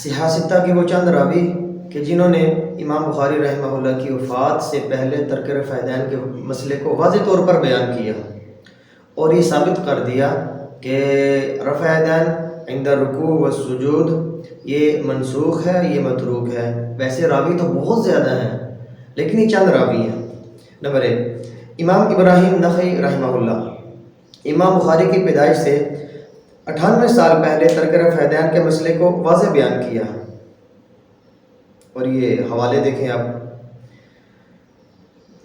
سیاستہ کے وہ چند راوی کہ جنہوں نے امام بخاری رحمہ اللہ کی وفات سے پہلے ترک رفع دین کے مسئلے کو واضح طور پر بیان کیا اور یہ ثابت کر دیا کہ رفع دین عند رکوع و سجود یہ منسوخ ہے، یہ متروک ہے۔ ویسے راوی تو بہت زیادہ ہیں لیکن یہ چند راوی ہیں۔ نمبر 1، امام ابراہیم نخعی رحمہ اللہ امام بخاری کی پیدائش سے 98 سال پہلے ترک رفع دین کے مسئلے کو واضح بیان کیا، اور یہ حوالے دیکھیں آپ۔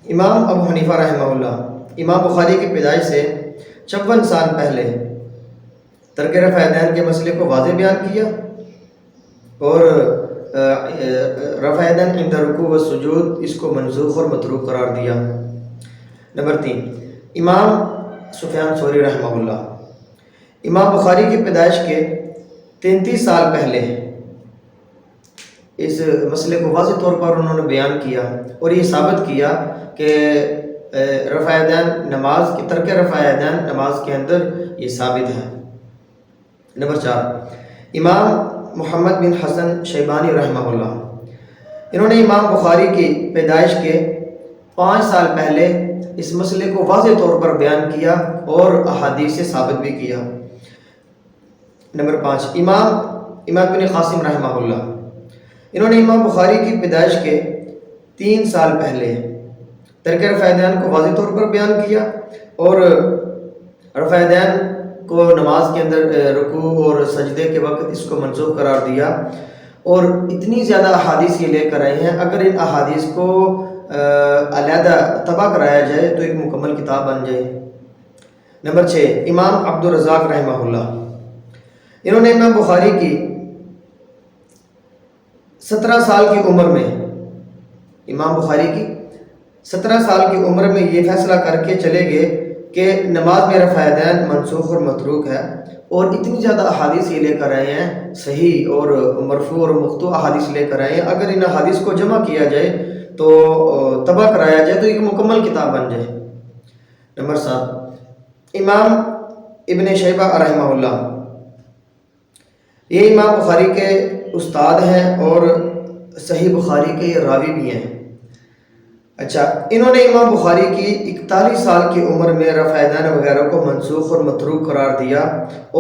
امام ابو حنیفہ رحمہ اللہ امام بخاری کی پیدائش سے 56 سال پہلے ترک رفع دین کے مسئلے کو واضح بیان کیا اور رفع دین عند رکوع و سجود اس کو منسوخ اور متروک قرار دیا۔ نمبر 3، امام سفیان ثوری رحمہ اللہ امام بخاری کی پیدائش کے 33 سال پہلے اس مسئلے کو واضح طور پر انہوں نے بیان کیا اور یہ ثابت کیا کہ رفع دین نماز کی ترک رفع دین نماز کے اندر یہ ثابت ہے۔ نمبر 4، امام محمد بن حسن شیبانی رحمہ اللہ انہوں نے امام بخاری کی پیدائش کے 5 سال پہلے اس مسئلے کو واضح طور پر بیان کیا اور احادیث سے ثابت بھی کیا۔ نمبر 5، امام بن قاسم رحمہ اللہ انہوں نے امام بخاری کی پیدائش کے 3 سال پہلے ترک رفع دین کو واضح طور پر بیان کیا اور رفع دین کو نماز کے اندر رکوع اور سجدے کے وقت اس کو منسوخ قرار دیا، اور اتنی زیادہ احادیث یہ لے کر آئے ہیں، اگر ان احادیث کو علیحدہ طبع کرایا جائے تو ایک مکمل کتاب بن جائے۔ نمبر 6، امام عبد الرزاق رحمہ اللہ انہوں نے امام بخاری کی 17 سال کی عمر میں امام بخاری کی 17 سال کی عمر میں یہ فیصلہ کر کے چلے گئے کہ نماز میں رفع دین منسوخ اور متروک ہے، اور اتنی زیادہ احادیث یہ لے کر آئے ہیں، صحیح اور مرفوع اور مقطوع احادیث لے کر آئے ہیں، اگر ان احادیث کو جمع کیا جائے تو طبع کرایا جائے تو ایک مکمل کتاب بن جائے۔ نمبر 7، امام ابن شیبہ رحمہ اللہ یہ امام بخاری کے استاد ہیں اور صحیح بخاری کے راوی بھی ہیں۔ اچھا، انہوں نے امام بخاری کی 41 سال کی عمر میں رفع دین وغیرہ کو منسوخ اور متروک قرار دیا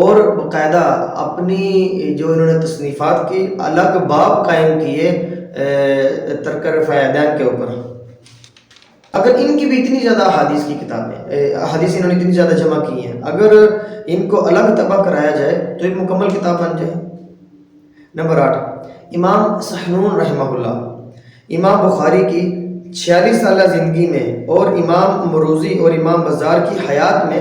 اور باقاعدہ اپنی جو انہوں نے تصنیفات کی الگ باب قائم کیے ترک رفع دین کے اوپر۔ اگر ان کی بھی اتنی زیادہ احادیث کی کتابیں احادیث انہوں نے اتنی زیادہ جمع کی ہیں، اگر ان کو الگ طبع کرایا جائے تو ایک مکمل کتاب بن جائے۔ نمبر 8، امام سحنون رحمہ اللہ امام بخاری کی 46 سالہ زندگی میں اور امام مروزی اور امام بزار کی حیات میں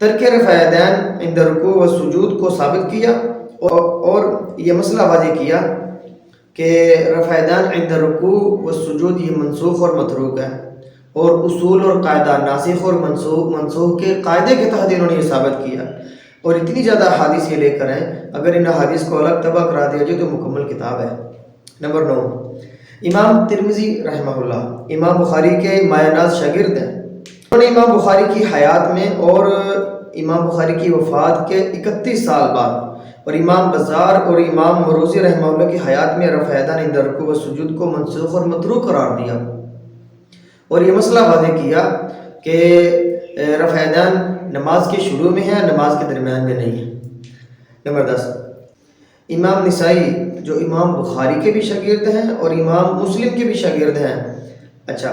ترک رفع دین عند رکوع و سجود کو ثابت کیا اور یہ مسئلہ واضح کیا کہ رفع دین عند رکوع و سجود یہ منسوخ اور متروک ہے، اور اصول اور قاعدہ ناسخ اور منسوخ کے قاعدے کے تحت انہوں نے یہ ثابت کیا، اور اتنی زیادہ احادیث یہ لے کر ہیں، اگر ان احادیث کو الگ طبع کرا دیا جائے تو مکمل کتاب ہے۔ نمبر 9، امام ترمذی رحمہ اللہ امام بخاری کے مایہ ناز شاگرد ہیں، انہوں نے امام بخاری کی حیات میں اور امام بخاری کی وفات کے 31 سال بعد اور امام بزار اور امام مروزی رحمہ اللہ کی حیات میں رفع دین عند رکوع و سجود کو منسوخ اور متروک قرار دیا، اور یہ مسئلہ واضح کیا کہ رفع دین نماز کے شروع میں ہے، نماز کے درمیان میں نہیں ہے۔ نمبر 10، امام نسائی جو امام بخاری کے بھی شاگرد ہیں اور امام مسلم کے بھی شاگرد ہیں۔ اچھا،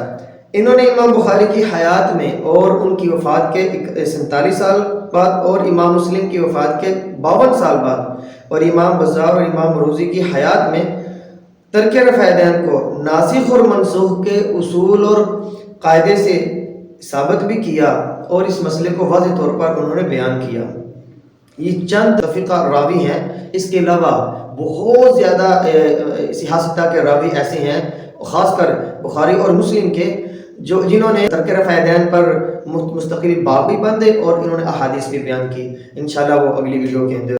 انہوں نے امام بخاری کی حیات میں اور ان کی وفات کے 47 سال بعد اور امام مسلم کی وفات کے 52 سال بعد اور امام بزار اور امام مروزی کی حیات میں ترک رفع دین کو ناسخ اور منسوخ کے اصول اور قاعدے سے ثابت بھی کیا، اور اس مسئلے کو واضح طور پر انہوں نے بیان کیا۔ یہ چند تفقہ راوی ہیں، اس کے علاوہ بہت زیادہ سیاستہ کے راوی ایسے ہیں، خاص کر بخاری اور مسلم کے، جنہوں نے ترک رفع دین پر مستقل باب بھی بندے اور انہوں نے احادیث بھی بیان کی۔ انشاءاللہ وہ اگلی ویڈیو کے اندر